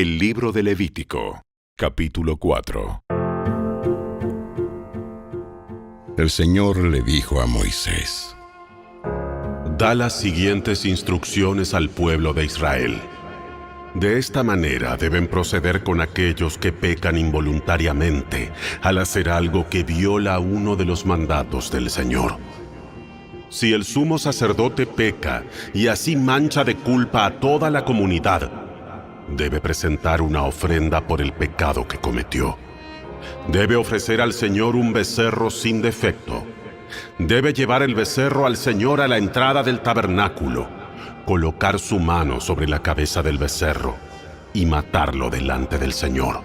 El libro de Levítico, capítulo 4. El Señor le dijo a Moisés: Da las siguientes instrucciones al pueblo de Israel. De esta manera deben proceder con aquellos que pecan involuntariamente al hacer algo que viola uno de los mandatos del Señor. Si el sumo sacerdote peca y así mancha de culpa a toda la comunidad, debe presentar una ofrenda por el pecado que cometió. Debe ofrecer al Señor un becerro sin defecto. Debe llevar el becerro al Señor a la entrada del tabernáculo, colocar su mano sobre la cabeza del becerro y matarlo delante del Señor.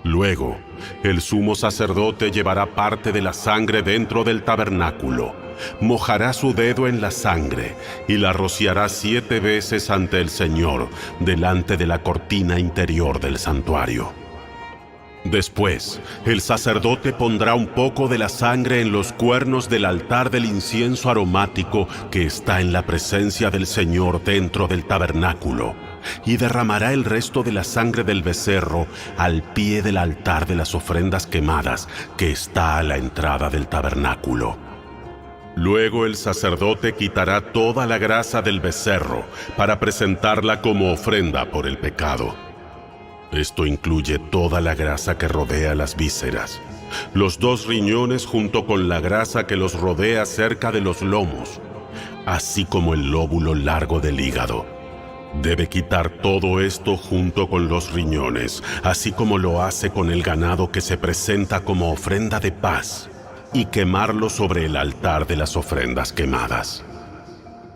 Luego, el sumo sacerdote llevará parte de la sangre dentro del tabernáculo, mojará su dedo en la sangre y la rociará 7 veces ante el Señor, delante de la cortina interior del santuario. Después, el sacerdote pondrá un poco de la sangre en los cuernos del altar del incienso aromático que está en la presencia del Señor dentro del tabernáculo, y derramará el resto de la sangre del becerro al pie del altar de las ofrendas quemadas que está a la entrada del tabernáculo. Luego el sacerdote quitará toda la grasa del becerro para presentarla como ofrenda por el pecado. Esto incluye toda la grasa que rodea las vísceras, los 2 riñones junto con la grasa que los rodea cerca de los lomos, así como el lóbulo largo del hígado. Debe quitar todo esto junto con los riñones, así como lo hace con el ganado que se presenta como ofrenda de paz, y quemarlo sobre el altar de las ofrendas quemadas.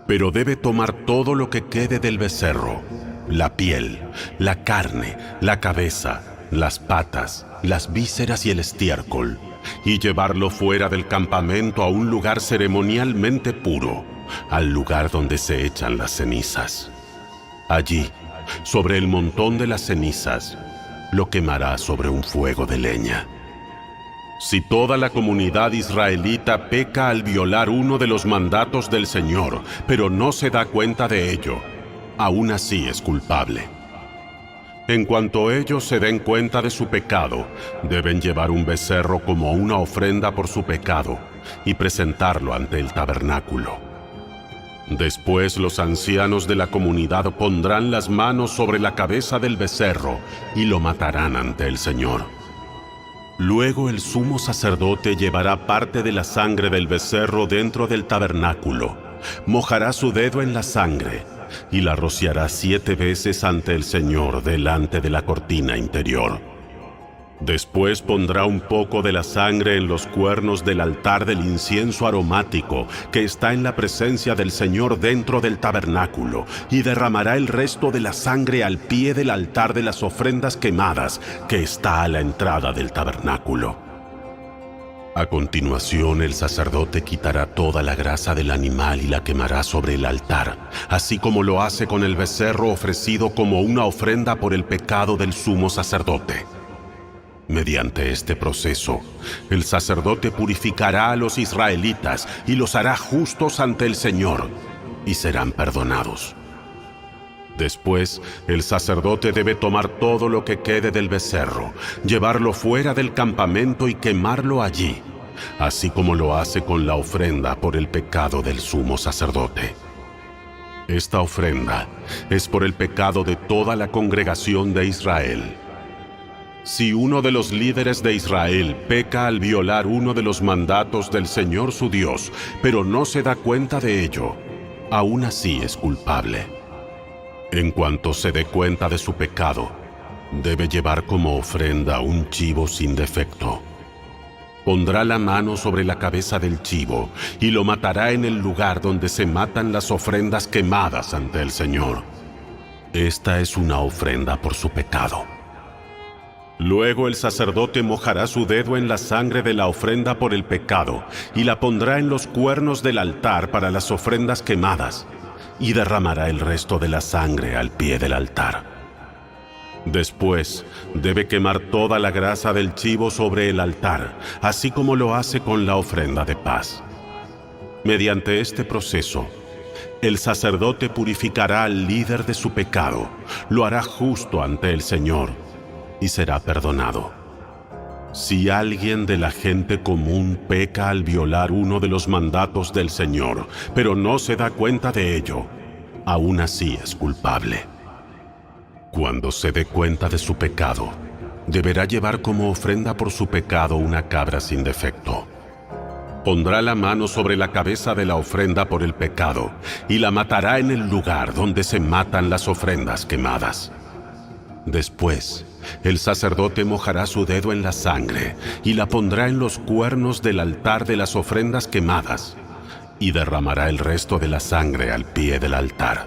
Pero debe tomar todo lo que quede del becerro: la piel, la carne, la cabeza, las patas, las vísceras y el estiércol, y llevarlo fuera del campamento a un lugar ceremonialmente puro, al lugar donde se echan las cenizas. Allí, sobre el montón de las cenizas, lo quemará sobre un fuego de leña. Si toda la comunidad israelita peca al violar uno de los mandatos del Señor, pero no se da cuenta de ello, aún así es culpable. En cuanto ellos se den cuenta de su pecado, deben llevar un becerro como una ofrenda por su pecado y presentarlo ante el tabernáculo. Después los ancianos de la comunidad pondrán las manos sobre la cabeza del becerro y lo matarán ante el Señor. Luego el sumo sacerdote llevará parte de la sangre del becerro dentro del tabernáculo, mojará su dedo en la sangre y la rociará 7 veces ante el Señor delante de la cortina interior. Después pondrá un poco de la sangre en los cuernos del altar del incienso aromático que está en la presencia del Señor dentro del tabernáculo, y derramará el resto de la sangre al pie del altar de las ofrendas quemadas que está a la entrada del tabernáculo. A continuación, el sacerdote quitará toda la grasa del animal y la quemará sobre el altar, así como lo hace con el becerro ofrecido como una ofrenda por el pecado del sumo sacerdote. Mediante este proceso, el sacerdote purificará a los israelitas y los hará justos ante el Señor, y serán perdonados. Después, el sacerdote debe tomar todo lo que quede del becerro, llevarlo fuera del campamento y quemarlo allí, así como lo hace con la ofrenda por el pecado del sumo sacerdote. Esta ofrenda es por el pecado de toda la congregación de Israel. Si uno de los líderes de Israel peca al violar uno de los mandatos del Señor su Dios, pero no se da cuenta de ello, aún así es culpable. En cuanto se dé cuenta de su pecado, debe llevar como ofrenda un chivo sin defecto. Pondrá la mano sobre la cabeza del chivo y lo matará en el lugar donde se matan las ofrendas quemadas ante el Señor. Esta es una ofrenda por su pecado. Luego el sacerdote mojará su dedo en la sangre de la ofrenda por el pecado y la pondrá en los cuernos del altar para las ofrendas quemadas, y derramará el resto de la sangre al pie del altar. Después, debe quemar toda la grasa del chivo sobre el altar, así como lo hace con la ofrenda de paz. Mediante este proceso, el sacerdote purificará al líder de su pecado, lo hará justo ante el Señor y será perdonado. Si alguien de la gente común peca al violar uno de los mandatos del Señor, pero no se da cuenta de ello, aún así es culpable. Cuando se dé cuenta de su pecado, deberá llevar como ofrenda por su pecado una cabra sin defecto. Pondrá la mano sobre la cabeza de la ofrenda por el pecado y la matará en el lugar donde se matan las ofrendas quemadas. Después, el sacerdote mojará su dedo en la sangre y la pondrá en los cuernos del altar de las ofrendas quemadas y derramará el resto de la sangre al pie del altar.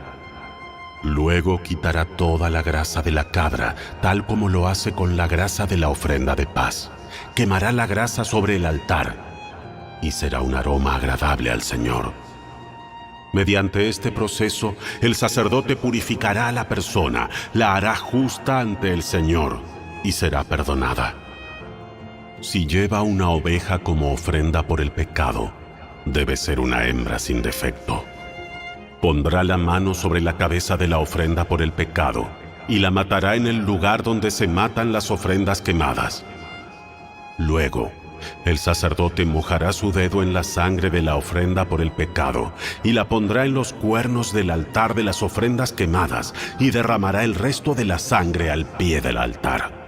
Luego quitará toda la grasa de la cabra, tal como lo hace con la grasa de la ofrenda de paz. Quemará la grasa sobre el altar y será un aroma agradable al Señor. Mediante este proceso, el sacerdote purificará a la persona, la hará justa ante el Señor y será perdonada. Si lleva una oveja como ofrenda por el pecado, debe ser una hembra sin defecto. Pondrá la mano sobre la cabeza de la ofrenda por el pecado y la matará en el lugar donde se matan las ofrendas quemadas. Luego, el sacerdote mojará su dedo en la sangre de la ofrenda por el pecado y la pondrá en los cuernos del altar de las ofrendas quemadas y derramará el resto de la sangre al pie del altar.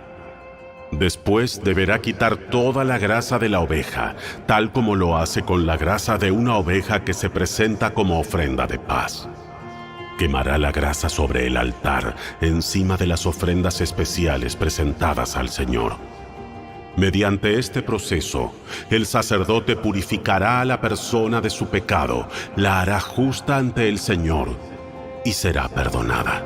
Después deberá quitar toda la grasa de la oveja, tal como lo hace con la grasa de una oveja que se presenta como ofrenda de paz. Quemará la grasa sobre el altar, encima de las ofrendas especiales presentadas al Señor. Mediante este proceso, el sacerdote purificará a la persona de su pecado, la hará justa ante el Señor y será perdonada.